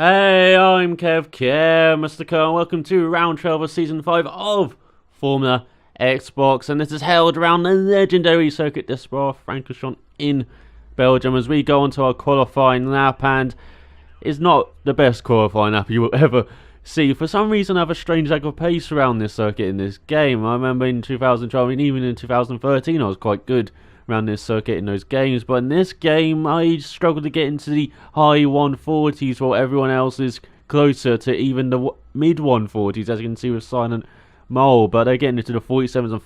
Hey, I'm Mr. Kerr, welcome to round 12 of Season 5 of Formula Xbox, and this is held around the legendary Circuit de Spa-Francorchamps in Belgium as we go on to our qualifying lap, and it's not the best qualifying lap you will ever see. For some reason I have a strange lack of pace around this circuit in this game. I remember in 2012 and even in 2013 I was quite good around this circuit in those games, but in this game I struggled to get into the high 140s while everyone else is closer to even the mid 140s, as you can see with Silent Mole, but they're getting into the 47s and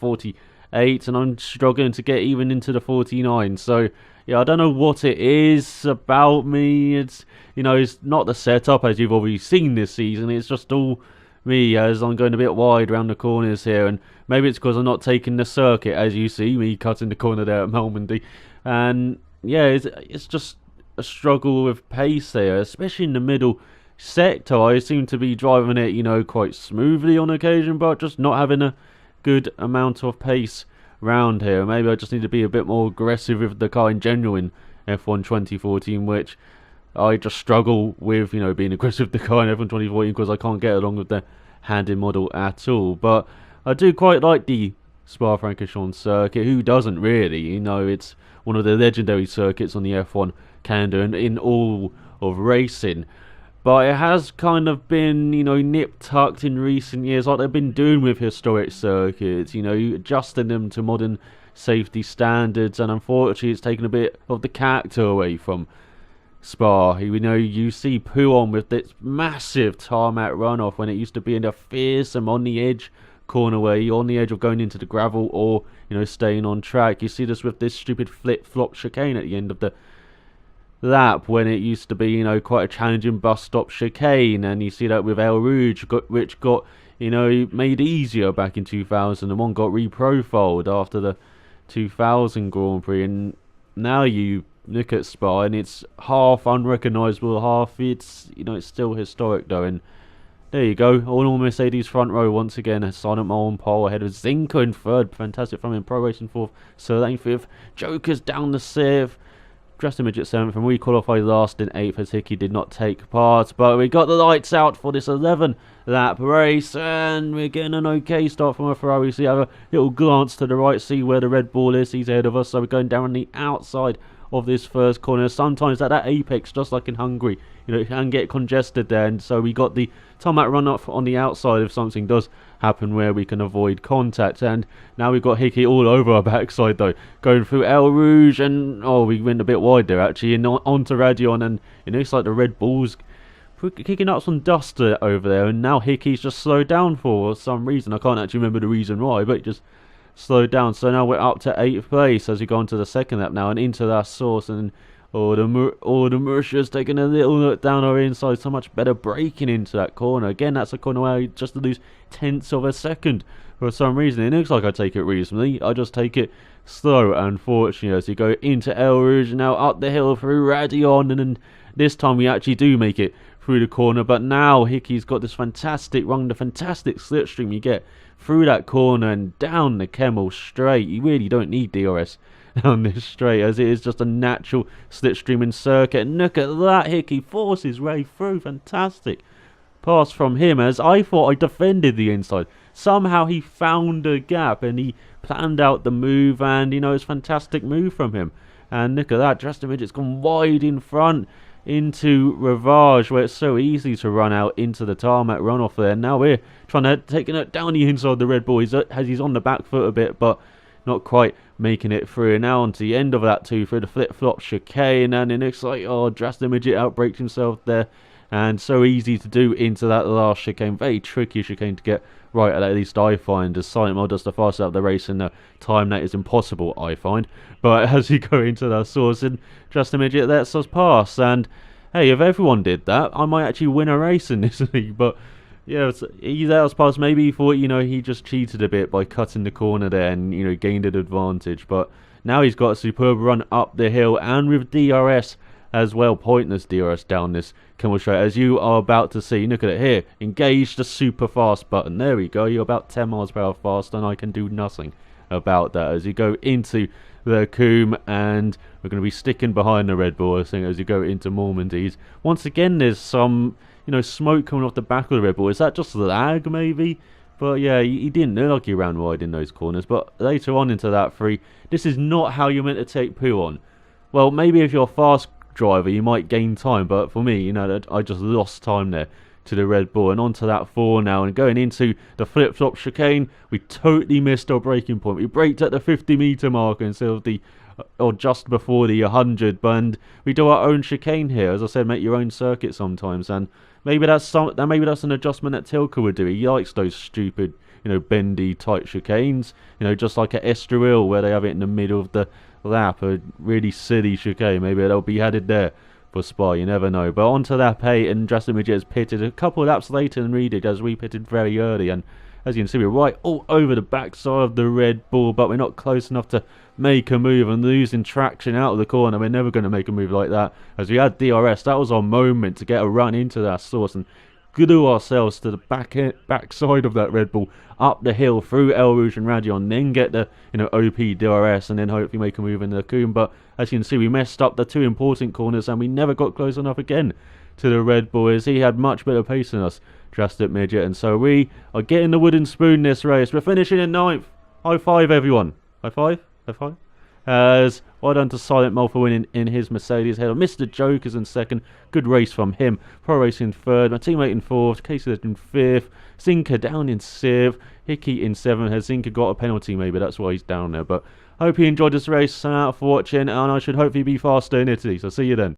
48s and I'm struggling to get even into the 49. So yeah, I don't know what it is about me. It's not the setup as you've already seen this season, it's just all me as I'm going a bit wide around the corners here, and maybe it's because I'm not taking the circuit, as you see me cutting the corner there at Malmondy. And yeah, it's just a struggle with pace there, especially in the middle sector. I seem to be driving it, quite smoothly on occasion, but just not having a good amount of pace round here. Maybe I just need to be a bit more aggressive with the car in general in F1 2014, which I just struggle with, being aggressive with the car in F1 2014 because I can't get along with the handed model at all. But I do quite like the Spa-Francorchamps circuit. Who doesn't really? It's one of the legendary circuits on the F1 calendar and in all of racing. But it has kind of been, nip-tucked in recent years, like they've been doing with historic circuits, adjusting them to modern safety standards, and unfortunately it's taken a bit of the character away from Spa. You see Pouon with this massive tarmac runoff when it used to be in a fearsome on-the-edge corner where you're on the edge of going into the gravel or, staying on track. You see this with this stupid flip-flop chicane at the end of the lap when it used to be, quite a challenging bus stop chicane, and you see that with El Rouge, which got, made easier back in 2001, got reprofiled after the 2000 Grand Prix, and now you look at Spa and it's half unrecognisable, half it's still historic though. And there you go, all Mercedes front row once again. Silent Mole on pole ahead of Zinko in third, fantastic from him. Pro Racing fourth, Sirlane fifth, Joker's down the sixth, Justin Midget seventh, and we qualified last in eighth as Hickey did not take part. But we got the lights out for this 11 lap race, and we're getting an okay start from a Ferrari. So you have a little glance to the right, see where the Red Bull is. He's ahead of us, so we're going down on the outside of this first corner. Sometimes at that apex, just like in Hungary, it can get congested there, and so we got the tarmac run off on the outside if something does happen where we can avoid contact. And now we've got Hickey all over our backside though, going through El Rouge, and we went a bit wide there actually, and onto Radion, and it looks like the Red Bulls kicking up some dust over there, and now Hickey's just slowed down for some reason. I can't actually remember the reason why, but it just slowed down. So now we're up to 8th place as we go into the second lap now, and into that source, and the Mauritius taking a little look down our inside. So much better braking into that corner. Again, that's a corner where I just lose tenths of a second for some reason. It looks like I take it reasonably, I just take it slow, unfortunately, as you go into El Rouge, now up the hill through Radion, and then this time we actually do make it through the corner. But now Hickey's got this fantastic run, the fantastic slipstream you get through that corner and down the Kemmel straight. You really don't need DRS down this straight, as it is just a natural slipstream in circuit. And look at that, Hickey forces his way through. Fantastic pass from him, as I thought I defended the inside. Somehow he found a gap and he planned out the move, and it's a fantastic move from him. And look at that, Justin Midget's gone wide in front into Ravage, where it's so easy to run out into the tarmac runoff there. Now we're trying to taking it down the inside of the Red Bull. He's on the back foot a bit, but not quite making it through. And now onto the end of that too, through the flip-flop chicane, and it looks like Justin Midget outbraked himself there, and so easy to do into that last chicane. Very tricky chicane to get right, at least I find, as Silent Mode does the fastest out of the race in the time that is impossible, I find. But as you go into that source, and Justin Midget lets us pass, and hey, if everyone did that, I might actually win a race in this league. But yeah, he let us pass. Maybe he thought, he just cheated a bit by cutting the corner there and, gained an advantage. But now he's got a superb run up the hill, and with DRS as well, pointless DRS down this Kemmel straight, as you are about to see. Look at it here, engage the super fast button. There we go, you're about 10 miles per hour fast, and I can do nothing about that as you go into the Coombe, and we're going to be sticking behind the Red Bull, I think, as you go into Normandy. Once again, there's some, smoke coming off the back of the Red Bull. Is that just lag, maybe? But yeah, he didn't look like he ran wide in those corners. But later on into that 3, this is not how you're meant to take poo on. Well, maybe if you're a fast driver, you might gain time. But for me, I just lost time there to the Red Bull. And onto that 4 now. And going into the flip-flop chicane, we totally missed our braking point. We braked at the 50-metre mark instead of or just before the 100. But we do our own chicane here. As I said, make your own circuit sometimes. And maybe that's an adjustment that Tilke would do. He likes those stupid, bendy, tight chicanes. Just like at Estoril, where they have it in the middle of the lap. A really silly chicane. Maybe they'll be headed there for Spa, you never know. But onto that 8, and Justin Midget has pitted a couple of laps later than we did, as we pitted very early. And as you can see, we're right all over the backside of the Red Bull, but we're not close enough to make a move, and losing traction out of the corner. We're never going to make a move like that, as we had DRS. That was our moment to get a run into that source and glue ourselves to the backside of that Red Bull, up the hill through El Rouge and Radion, then get the OP DRS, and then hopefully make a move in the Coombe. But as you can see, we messed up the 2 important corners, and we never got close enough again to the Red Bull, as he had much better pace than us, Drastic Midget. And so we are getting the wooden spoon this race. We're finishing in 9th. High five, everyone. High five. High five. As well done to Silent Mole for winning in his Mercedes. Head on Mr. Joker's in 2nd. Good race from him. Pro Racing 3rd. My teammate in 4th. Casey in 5th. Zinker down in 6th. Hickey in 7th. Has Zinker got a penalty? Maybe that's why he's down there. But I hope you enjoyed this race. Thanks for watching, and I should hopefully be faster in Italy. So see you then.